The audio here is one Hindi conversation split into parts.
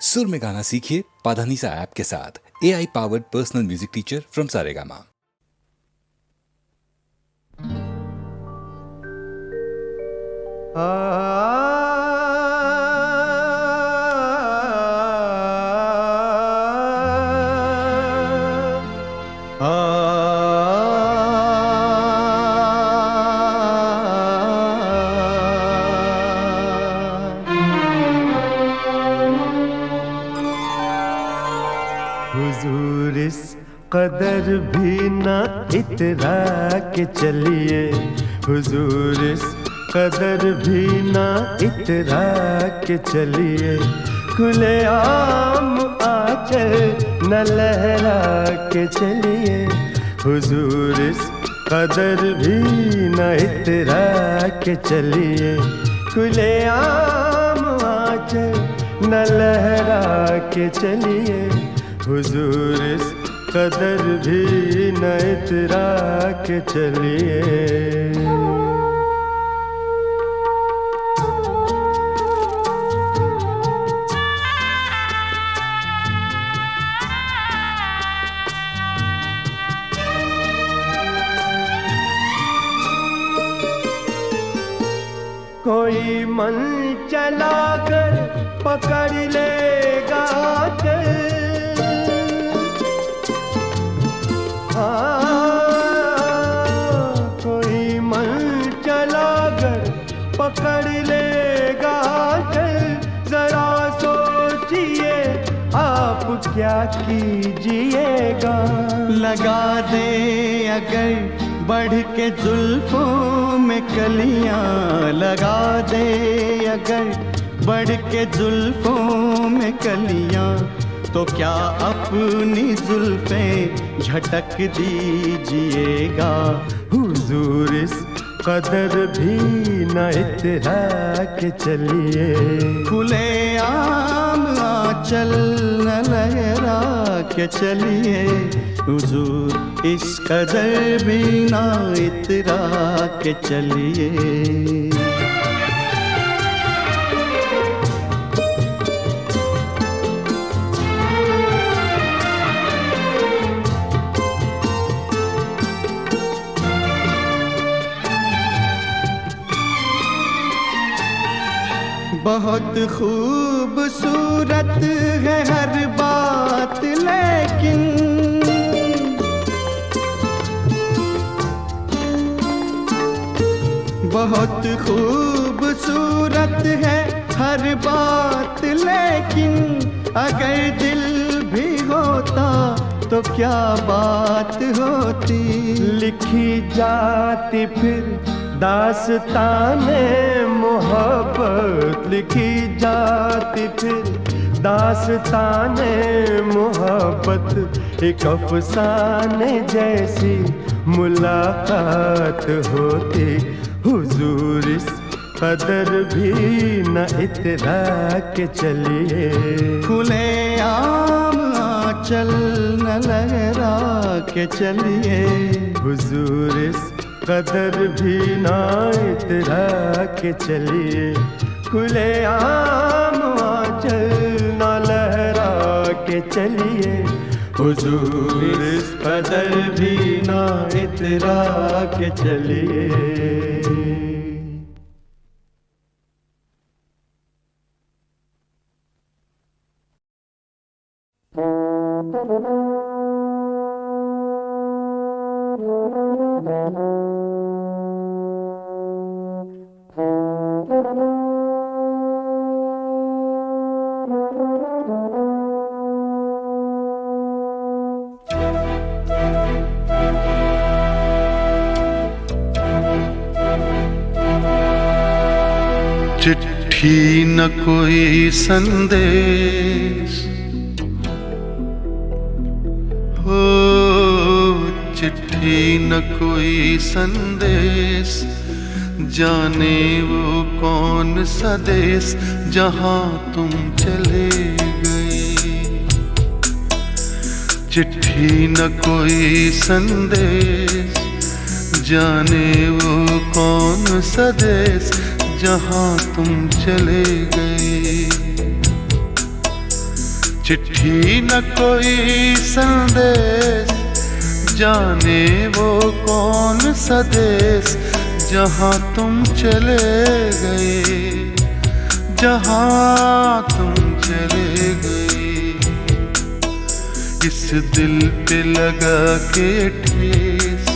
सुर में गाना सीखिए पाधानीसा ऐप के साथ। AI powered personal music teacher from Saregama. हुजूर इस कदर भी ना इतरा के चलिए, हुजूर इस कदर भी ना इतरा के चलिए, खुले आम आंचल न लहरा के चलिए, हुजूर इस कदर भी न इतरा के चलिए, खुले आम आंचल न लहरा के चलिए, हुजूर इस कदर भी न इतरा के चलिए। कोई मन चला कर पकड़ लेगा कोई मन चला कर पकड़ लेगा चल, जरा सोचिए आप क्या कीजिएगा। लगा दे अगर बढ़ के जुल्फों में कलियां, लगा दे अगर बढ़ के जुल्फों में कलियां, तो क्या अपनी जुल्फें झटक दीजिएगा। हुजूर इस कदर भी न इतरा के चलिए, खुले आम आंचल न लहरा के चलिए, हुजूर इस कदर भी न इतरा के चलिए। बहुत खूबसूरत है हर बात, लेकिन बहुत खूबसूरत है हर बात, लेकिन अगर दिल भी होता तो क्या बात होती। लिखी जाती फिर दास्ताने मोहब्बत, लिखी जाती फिर दास्ताने मोहब्बत, एक अफसाने जैसी मुलाकात होती। हुजूर इस कदर भी न इतरा के चलिए, खुले आम आंचल न लहरा के चलिए, हुजूर इस कदर भी न इतरा के चलिए, खुले आम आंचल न लहरा के चलिए, हुजूर इस कदर भी न इतरा के चलिए। चिट्ठी न कोई संदेश हो, चिट्ठी न कोई संदेश, जाने वो कौन सा देश जहाँ तुम चले गए। चिट्ठी न कोई संदेश, जाने वो कौन सा देश जहाँ तुम चले गए। चिट्ठी न कोई संदेश, जाने वो कौन सा देश जहाँ तुम चले गए, जहाँ तुम चले गए। इस दिल पे लगा के ठेस,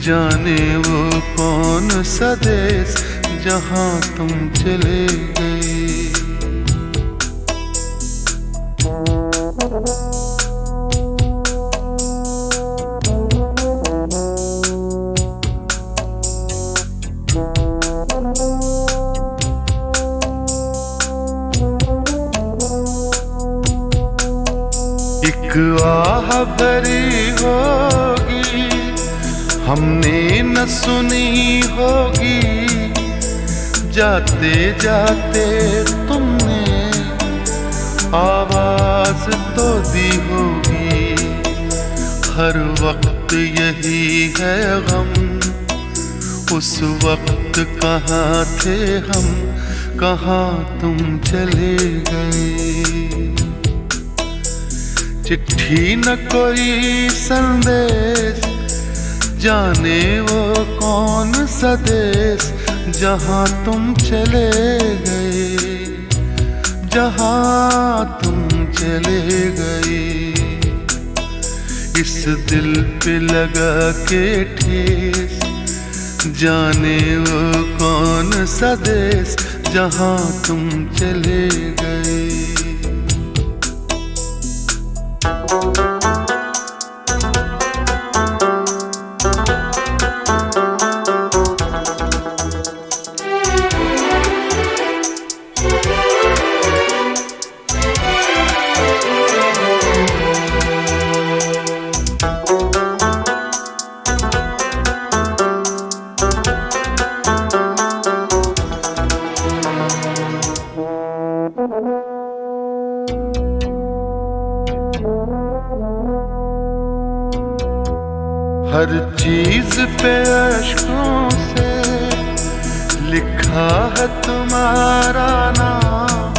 जाने वो कौन सा देश जहाँ तुम चले गए। एक आह भरी होगी हमने न सुनी होगी, जाते जाते तुमने आवाज तो दी होगी। हर वक्त यही है गम, उस वक्त कहाँ थे हम, कहाँ तुम चले गए। चिट्ठी न कोई संदेश, जाने वो कौन सा देश जहाँ तुम चले गए, जहाँ तुम चले गए। इस दिल पे लगा के ठेस, जाने वो कौन सा देश जहाँ तुम चले गए। हर चीज पे अश्कों से लिखा है तुम्हारा नाम,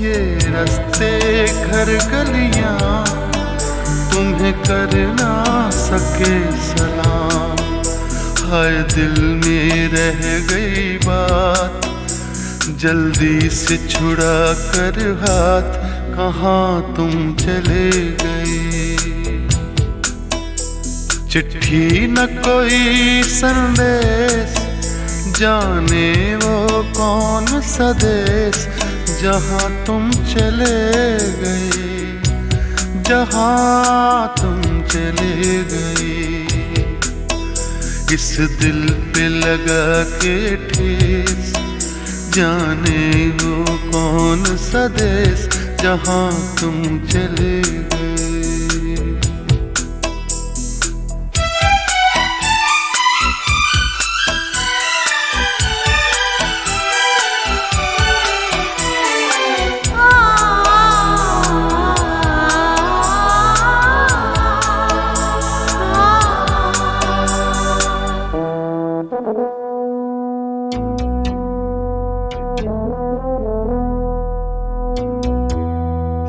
ये रास्ते घर गलियां तुम्हें कर ना सके सलाम। हाय दिल में रह गई बात, जल्दी से छुड़ा कर हाथ, कहाँ तुम चले गए। चिट्ठी न कोई संदेश, जाने वो कौन सा देश जहाँ तुम चले गए, जहाँ तुम चले गए। इस दिल पे लगा के ठेस, जाने वो कौन सा देश जहाँ तुम चले गए।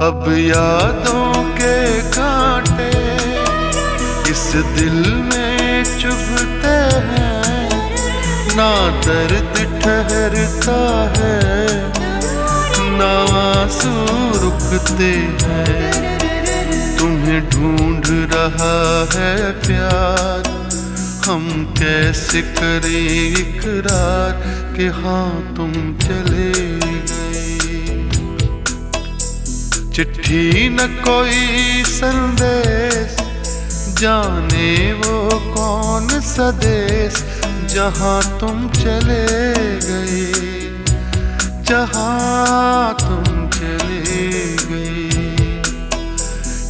अब यादों के कांटे इस दिल में चुभते हैं, ना दर्द ठहरता है, ना आंसू रुकते हैं। तुम्हें ढूंढ रहा है प्यार, हम कैसे करें इकरार कि हाँ तुम चले गए। चिट्ठी न कोई संदेश, जाने वो कौन सा देश जहाँ तुम चले गए, जहाँ तुम चले गए।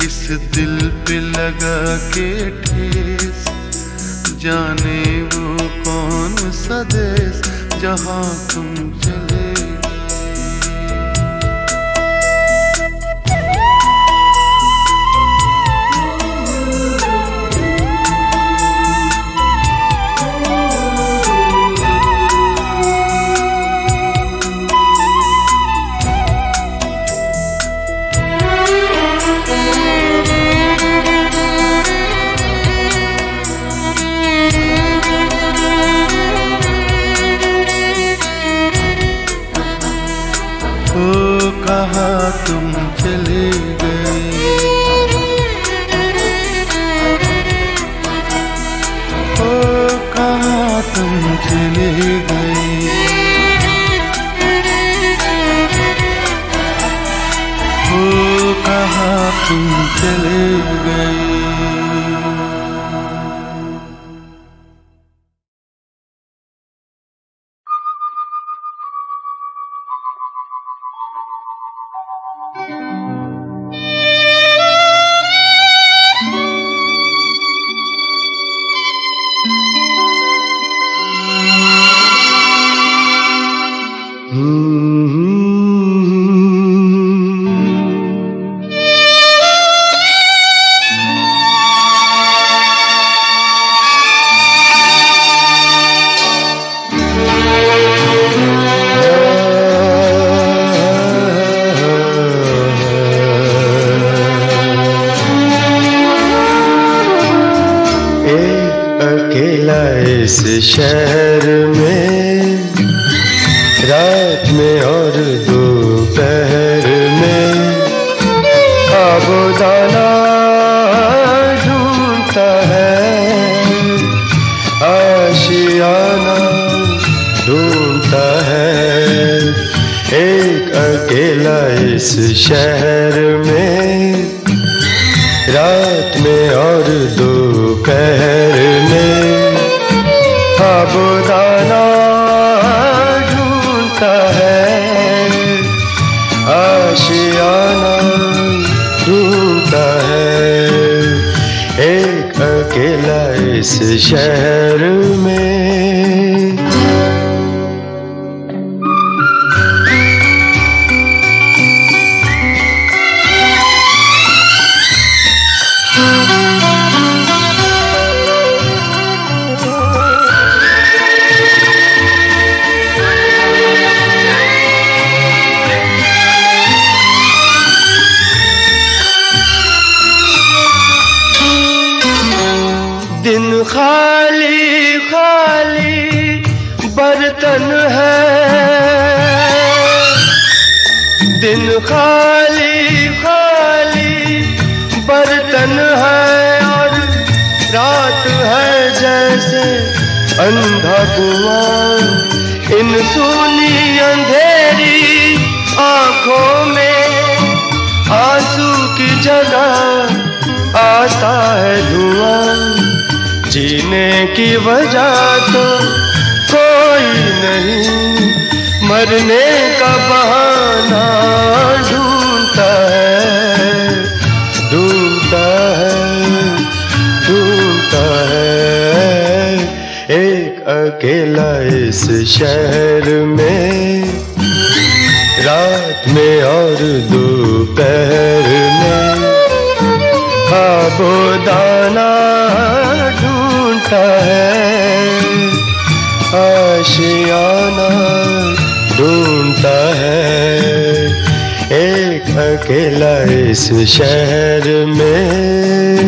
इस दिल पे लगा के ठेस, जाने वो कौन सा देश जहाँ तुम चले गए। तुम चले गए, ओ कहाँ तुम चले गए, ओ कहाँ तुम चले गए। इस शहर में रात में और दोपहर में आबोदाना ढूंढता है, आशियाना ढूंढता है। एक अकेला इस शहर में रात में और दोपहर में आबोदाना ढूंढता है, आशियाना ढूंढता है। एक अकेला इस शहर में। दिन खाली खाली बर्तन है, दिन खाली खाली बर्तन है, और रात है जैसे अंधा कुआं। इन सूनी अंधेरी आंखों में आंसू की जगह आता है धुआं। जीने की वजह तो कोई नहीं, मरने का बहाना ढूंढता है, ढूंढता है, ढूंढता है। एक अकेला इस शहर में रात में और दोपहर में आबोदाना ढूंढता है, आशियाना ढूंढता है। एक अकेला इस शहर में।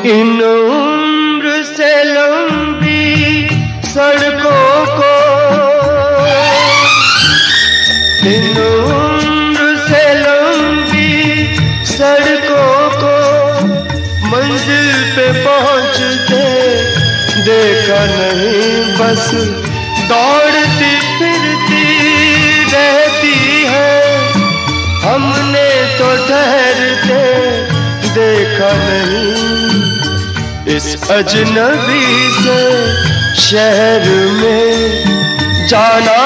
इन उम्र से लंबी सड़कों को, इन उम्र से लंबी सड़कों को मंजिल पे पहुंचते देखा नहीं। बस दौड़ती फिरती रहती है, हमने तो ठहरते देखा नहीं। इस अजनबी से शहर में जाना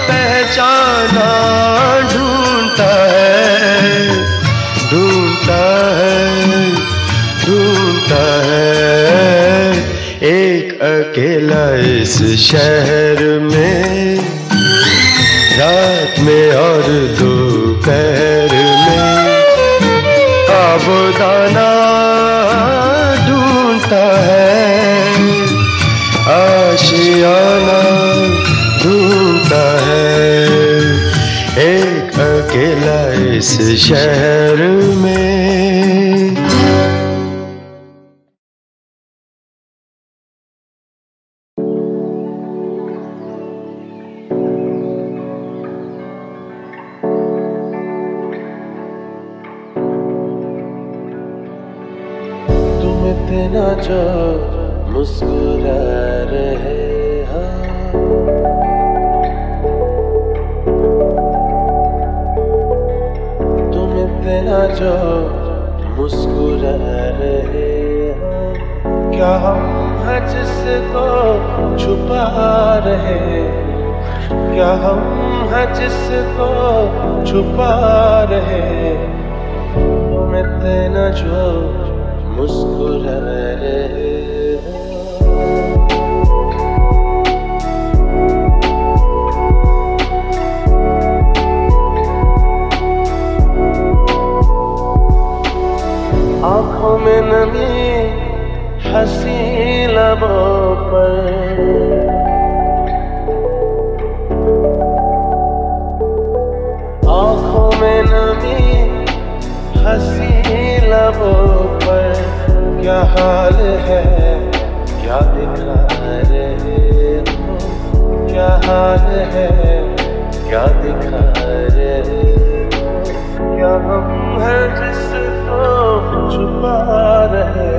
पहचाना ढूंढता है, ढूंढता है, ढूंढता है। एक अकेला इस शहर में वो दाना ढूंढता है, आशियाना ढूंढता है, एक अकेला इस शहर में। तुम इतना जो मुस्कुरा रहे हो, तुम इतना जो मुस्कुरा रहे हो, क्या हम हैं जिसको छुपा रहे, क्या हम हैं जिसको छुपा रहे, तुम इतना जो मुस्कुरा रहे हो। आँखों में नमी हंसी लबों पर, आँखों में नमी हंसी लबों पर, क्या हाल है क्या दिखा रहे हो, क्या हाल है क्या दिखा रहे हो, क्या हम हैं जिसको छुपा रहे,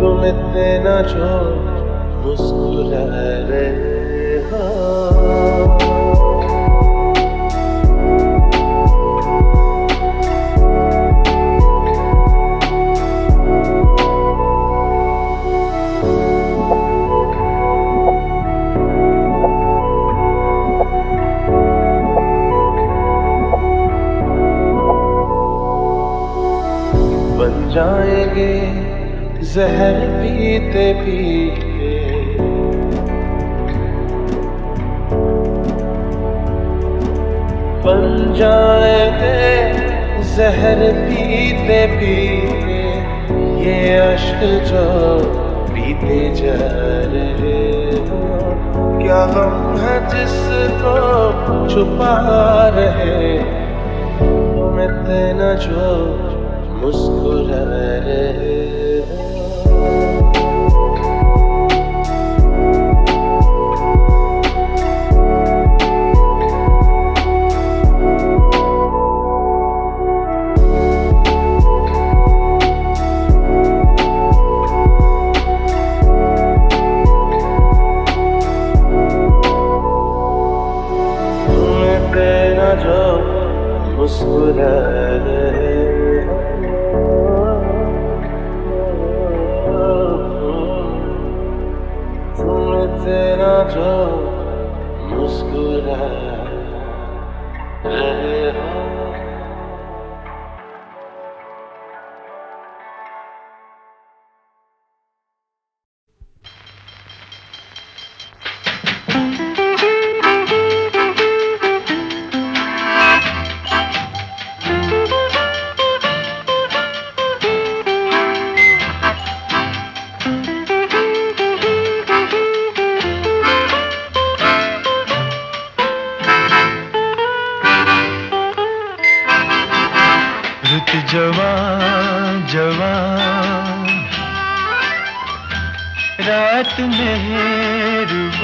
तुम इतना जो मुस्कुरा रहे हो। बन जाएंगे जहर पीते पीते, बन जाएंगे जहर पीते पीते, ये अश्क जो पीते जा रहे हो, क्या हम हैं जिसको छुपा रहे, तुम इतना जो मुस्कुरा रहे हो। तुम तेरा जो मुस्कुरा रहे तेरा जो मुस्कुरा रहे हो। रुत जवान जवान, रात मेहरबान,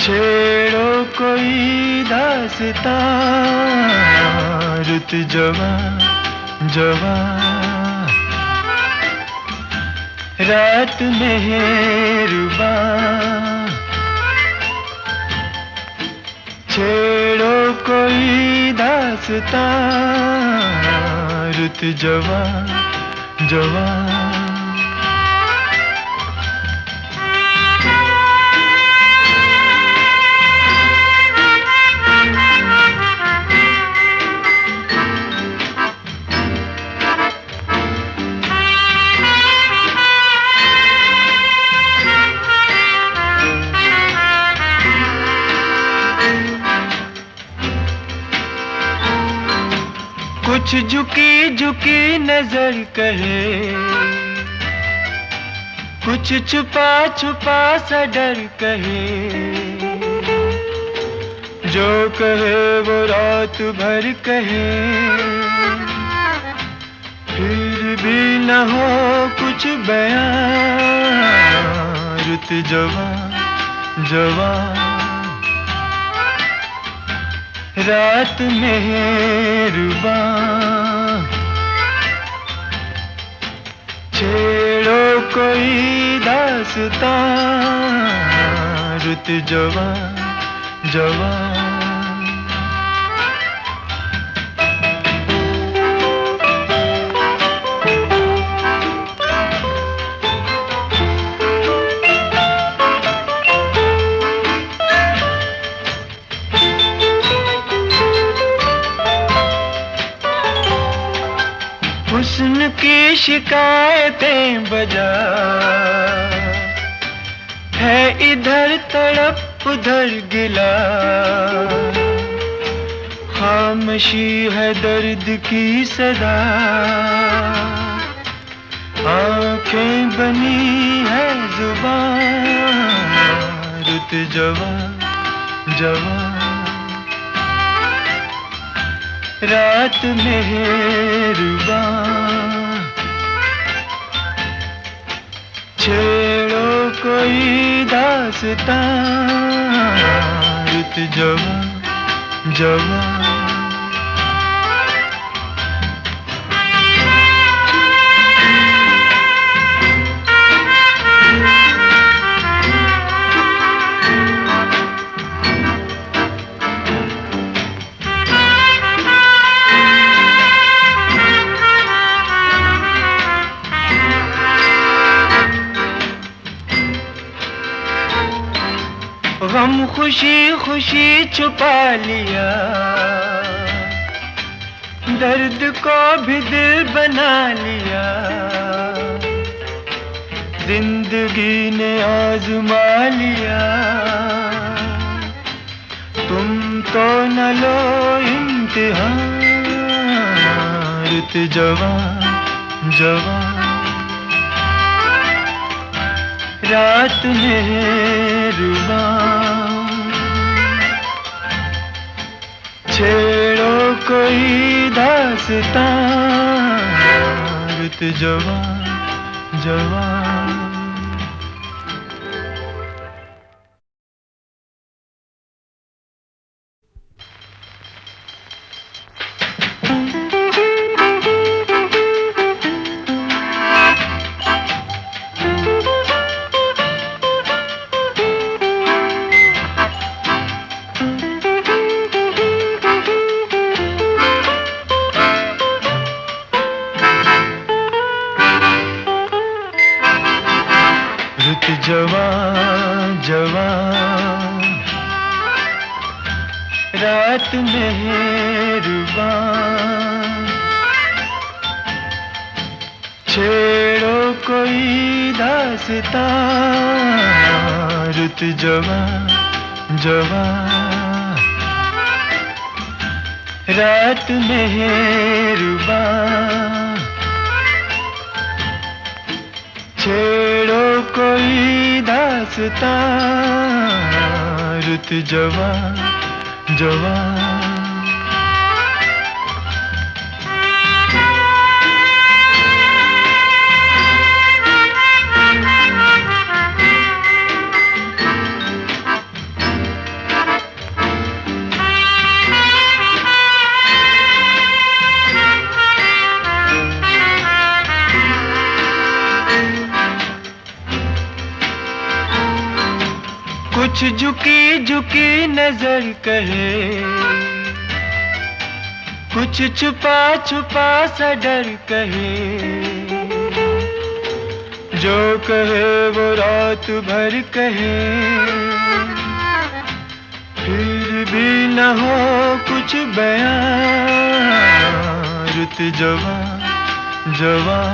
छेड़ो कोई दास्तां, रुत जवान जवान, रात मेहरबान, छेड़ो कोई दास्तां, रुत जवान जवान। कुछ झुकी झुकी नजर कहे, कुछ छुपा छुपा सा डर कहे, जो कहे वो रात भर कहे, फिर भी न हो कुछ बयां, रुत जवां जवां रात मेहरबां, छेड़ो कोई दास्तां, रुत जवां जवां। हुस्न की शिकायतें बजा है, इधर तड़प उधर गिला, खामोशी है दर्द की सदा, आंखें बनी है जुबान, रुत जवां जवां रात मेहरबां, छेड़ो कोई दास्तां, रुत जवां जवां। गम खुशी खुशी छुपा लिया, दर्द को भी दिल बना लिया, जिंदगी ने आजमा लिया, तुम तो न लो इम्तिहान, रुत जवां जवां रात मेहरबां, छेड़ो कोई दास्तां, रुत जवां जवां। रुत जवां जवां रात मेहरबां, छेड़ो कोई दास्तां, रुत जवां जवां रात मेहरबां, छेड़ो कोई दास्तां, रुत जवां जवां। कुछ झुकी झुकी नजर कहे, कुछ छुपा छुपा सा डर कहे, जो कहे वो रात भर कहे, फिर भी न हो कुछ बयां, रुत जवां जवां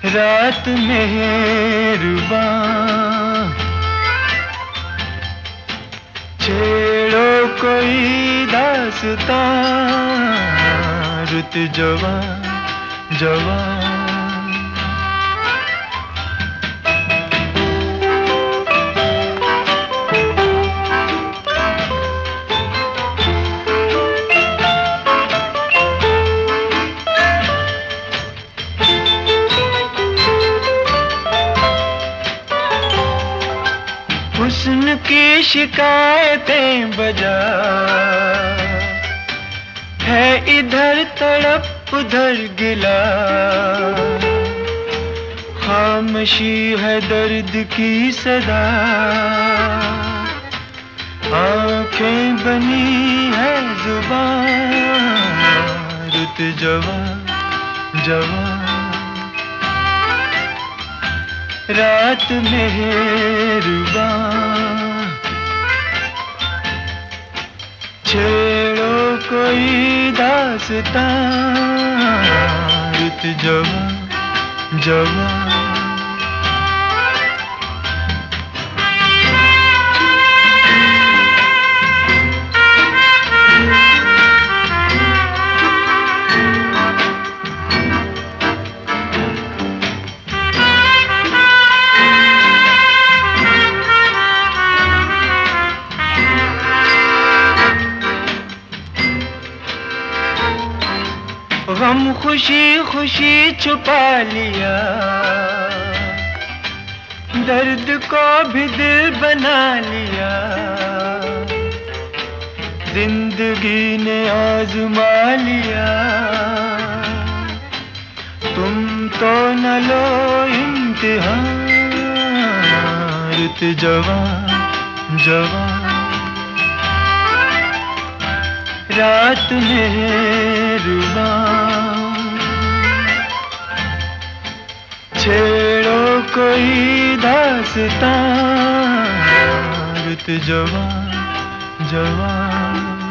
रात मेहरबां, छेड़ो कोई दास्तां, दास्तां रुत जवां जवां। हुस्न की शिकायतें बजा है, इधर तड़प उधर गिला। खामोशी है दर्द की सदा, आंखें बनी है जुबान रुत जवां जवां। रात मेहरबां छेड़ो कोई दास्तां रुत जवां जवां। गम खुशी खुशी छुपा लिया, दर्द को भी दिल बना लिया। जिंदगी ने आजमा लिया, तुम तो न लो इम्तिहान रुत जवां जवां। रात मेहरबां छेड़ो कोई दास्तां रुत जवां जवां।